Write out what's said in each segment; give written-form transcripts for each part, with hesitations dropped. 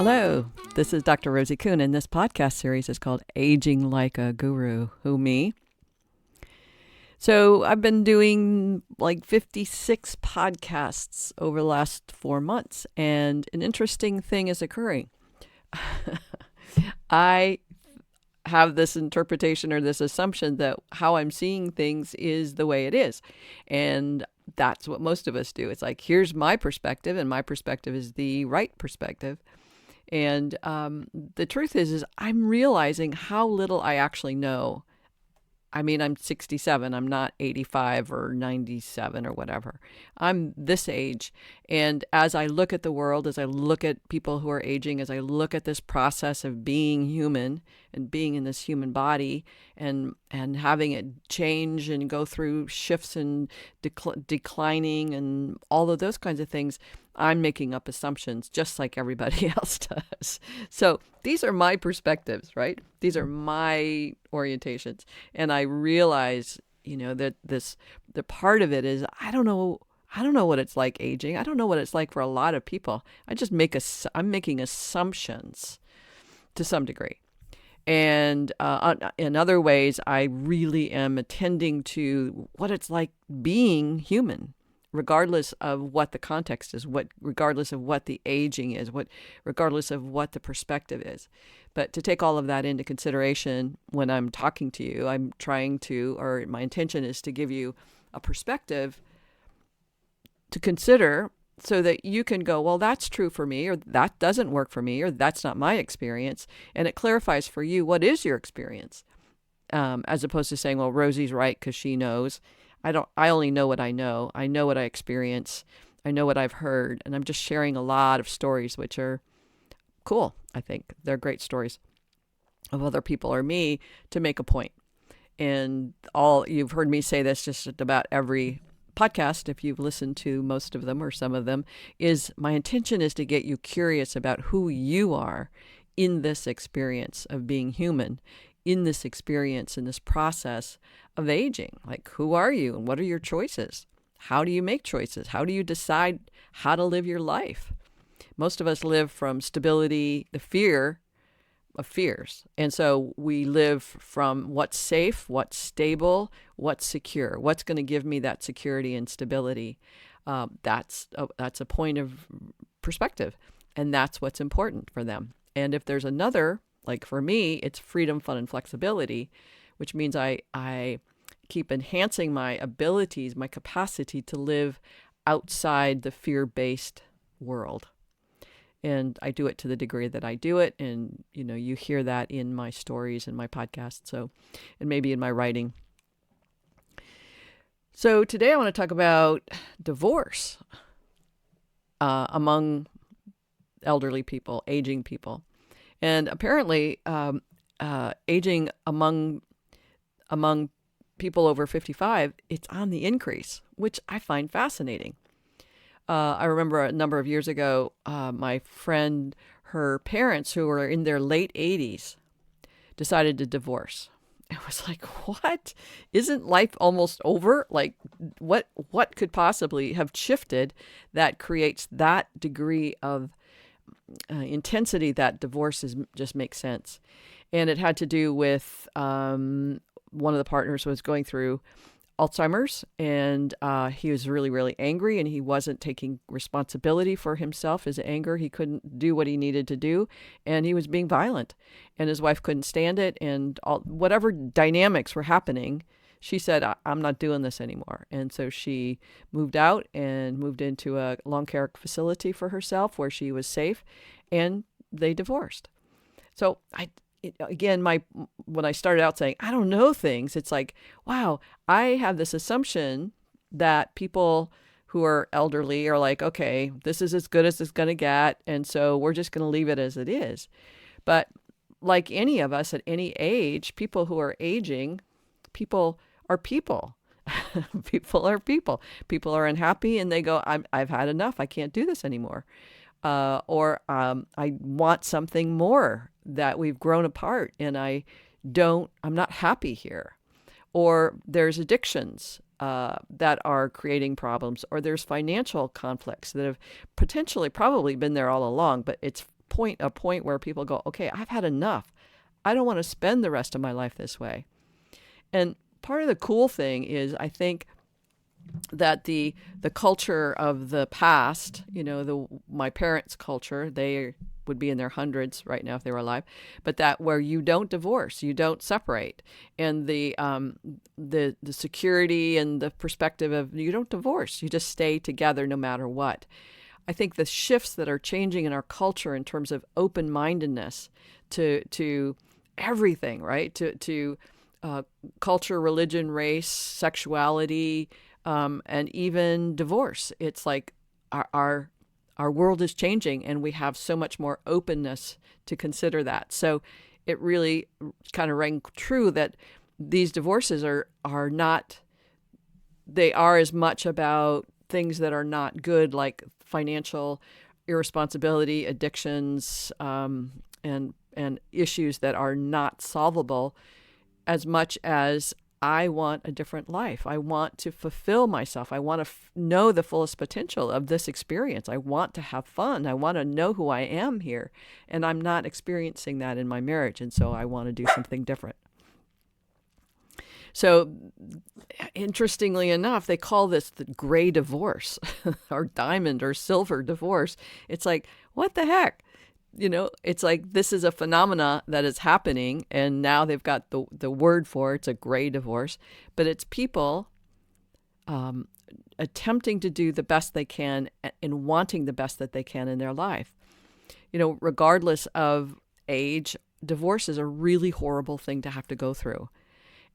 Hello, this is Dr. Rosie Kuhn, and this podcast series is called Aging Like a Guru. Who, me? So I've been doing like 56 podcasts over the last 4 months, and an interesting thing is occurring. I have this interpretation or this assumption that how I'm seeing things is the way it is. And that's what most of us do. It's like, here's my perspective, and my perspective is the right perspective. And the truth is I'm realizing how little I actually know. I mean, I'm 67. I'm not 85 or 97 or whatever. I'm this age. And as I look at the world, as I look at people who are aging, as I look at this process of being human and being in this human body and having it change and go through shifts and declining and all of those kinds of things, I'm making up assumptions just like everybody else does. So these are my perspectives, right? These are my orientations. And I realize, that the part of it is, I don't know what it's like aging. I don't know what it's like for a lot of people. I'm making assumptions to some degree. And in other ways, I really am attending to what it's like being human, regardless of what the context is, regardless of what the aging is, regardless of what the perspective is. But to take all of that into consideration when I'm talking to you, my intention is to give you a perspective to consider so that you can go, well, that's true for me, or that doesn't work for me, or that's not my experience. And it clarifies for you, what is your experience? As opposed to saying, well, Rosie's right because she knows. I only know what I know. I know what I experience. I know what I've heard. And I'm just sharing a lot of stories, which are cool. I think they're great stories of other people or me to make a point. And you've heard me say this just about every podcast, if you've listened to most of them or some of them, is my intention is to get you curious about who you are in this experience of being human, in this experience, in this process of aging. Like, who are you and what are your choices? How do you make choices? How do you decide how to live your life? Most of us live from stability, the fear of fears. And so we live from what's safe, what's stable, what's secure, what's going to give me that security and stability. That's a point of perspective, and that's what's important for them. And if there's another, like for me, it's freedom, fun, and flexibility, which means I keep enhancing my abilities, my capacity to live outside the fear-based world. And I do it to the degree that I do it. And, you hear that in my stories and my podcasts, and maybe in my writing. So today I want to talk about divorce among elderly people, aging people. And apparently aging among people over 55, it's on the increase, which I find fascinating. I remember a number of years ago, my friend, her parents, who were in their late 80s, decided to divorce. I was like, what? Isn't life almost over? Like, what could possibly have shifted that creates that degree of intensity that divorce just makes sense? And it had to do with one of the partners was going through Alzheimer's, and he was really, really angry, and he wasn't taking responsibility for himself, his anger. He couldn't do what he needed to do, and he was being violent, and his wife couldn't stand it, and whatever dynamics were happening, she said, I'm not doing this anymore. And so she moved out and moved into a long care facility for herself where she was safe, and they divorced. So when I started out saying, I don't know things, it's like, wow, I have this assumption that people who are elderly are like, okay, this is as good as it's going to get, and so we're just going to leave it as it is. But like any of us at any age, people who are aging, people are people. People are people. People are unhappy and they go, I've had enough. I can't do this anymore. Or I want something more, that we've grown apart and I'm not happy here. Or there's addictions that are creating problems, or there's financial conflicts that have potentially probably been there all along, but it's a point where people go, okay, I've had enough. I don't want to spend the rest of my life this way. And part of the cool thing is, I think that the culture of the past, my parents' culture, they would be in their hundreds right now if they were alive, but that where you don't divorce, you don't separate, and the security and the perspective of you don't divorce, you just stay together no matter what. I think the shifts that are changing in our culture in terms of open-mindedness to everything, right? To culture, religion, race, sexuality, and even divorce. It's like our world is changing, and we have so much more openness to consider that. So it really kind of rang true that these divorces are not, they are as much about things that are not good, like financial irresponsibility, addictions, and issues that are not solvable, as much as I want a different life. I want to fulfill myself. I want to know the fullest potential of this experience. I want to have fun. I want to know who I am here. And I'm not experiencing that in my marriage. And so I want to do something different. So interestingly enough, they call this the gray divorce or diamond or silver divorce. It's like, what the heck? It's like this is a phenomena that is happening, and now they've got the word for it. It's a gray divorce, but it's people attempting to do the best they can and wanting the best that they can in their life. Regardless of age, divorce is a really horrible thing to have to go through.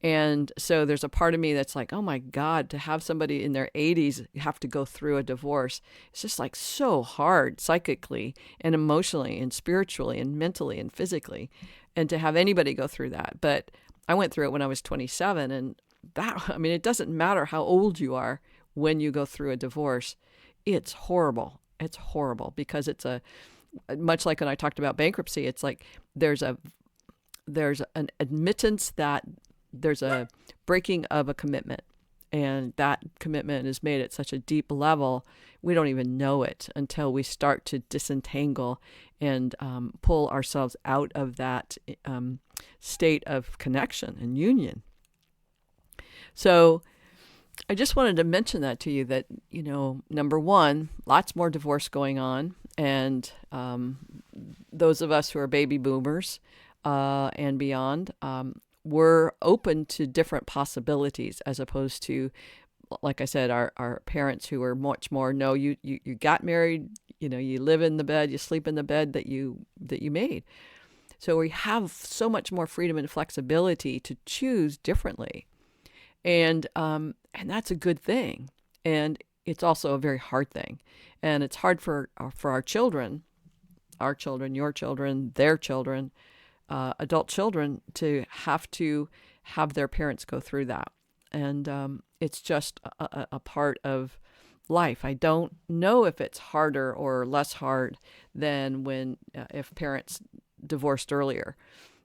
And so there's a part of me that's like, oh my God, to have somebody in their 80s have to go through a divorce. It's just like so hard psychically and emotionally and spiritually and mentally and physically. And to have anybody go through that. But I went through it when I was 27, and it doesn't matter how old you are when you go through a divorce. It's horrible. It's horrible because it's much like when I talked about bankruptcy, it's like there's an admittance that there's a breaking of a commitment, and that commitment is made at such a deep level, we don't even know it until we start to disentangle and pull ourselves out of that state of connection and union. So I just wanted to mention that to you, that, number one, lots more divorce going on, and those of us who are baby boomers and beyond, we're open to different possibilities, as opposed to, like I said, our parents who are much more, no, you got married, you live in the bed, you sleep in the bed that you made. So we have so much more freedom and flexibility to choose differently. And that's a good thing. And it's also a very hard thing. And it's hard for our children, your children, their children, adult children, to have their parents go through that. And it's just a part of life. I don't know if it's harder or less hard than if parents divorced earlier.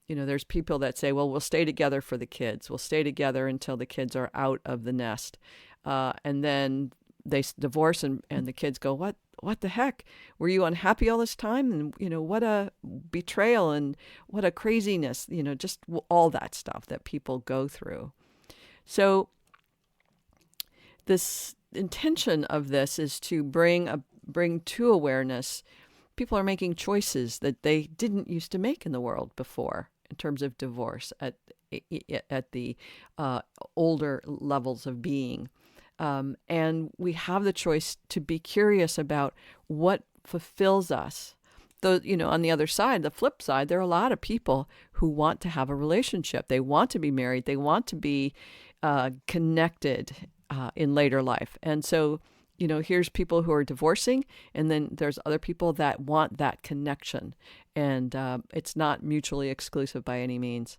There's people that say, well, we'll stay together for the kids. We'll stay together until the kids are out of the nest. And then they divorce, and the kids go, what the heck? Were you unhappy all this time? And, what a betrayal and what a craziness, just all that stuff that people go through. So this intention of this is to bring to awareness, people are making choices that they didn't used to make in the world before in terms of divorce at the older levels of being. And we have the choice to be curious about what fulfills us. Though, on the other side, the flip side, there are a lot of people who want to have a relationship. They want to be married. They want to be connected in later life. And so, here's people who are divorcing, and then there's other people that want that connection. And it's not mutually exclusive by any means.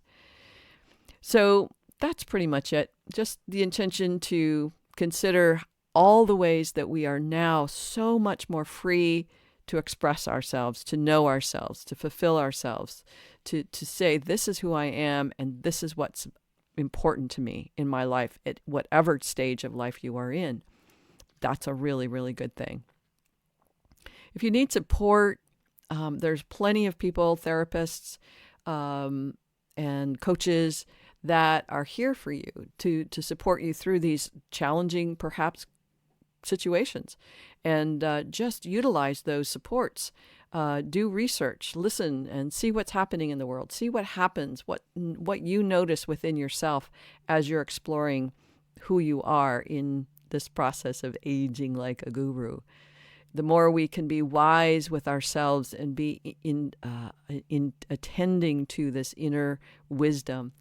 So that's pretty much it. Just the intention to consider all the ways that we are now so much more free to express ourselves, to know ourselves, to fulfill ourselves, to say, this is who I am, and this is what's important to me in my life at whatever stage of life you are in. That's a really, really good thing. If you need support There's plenty of people, therapists, and coaches that are here for you to support you through these challenging, perhaps, situations. And just utilize those supports. Do research, listen, and see what's happening in the world. See what happens, what you notice within yourself as you're exploring who you are in this process of aging like a guru. The more we can be wise with ourselves and be in attending to this inner wisdom,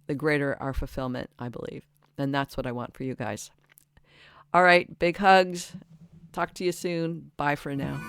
the greater our fulfillment, I believe. And that's what I want for you guys. All right, big hugs. Talk to you soon. Bye for now.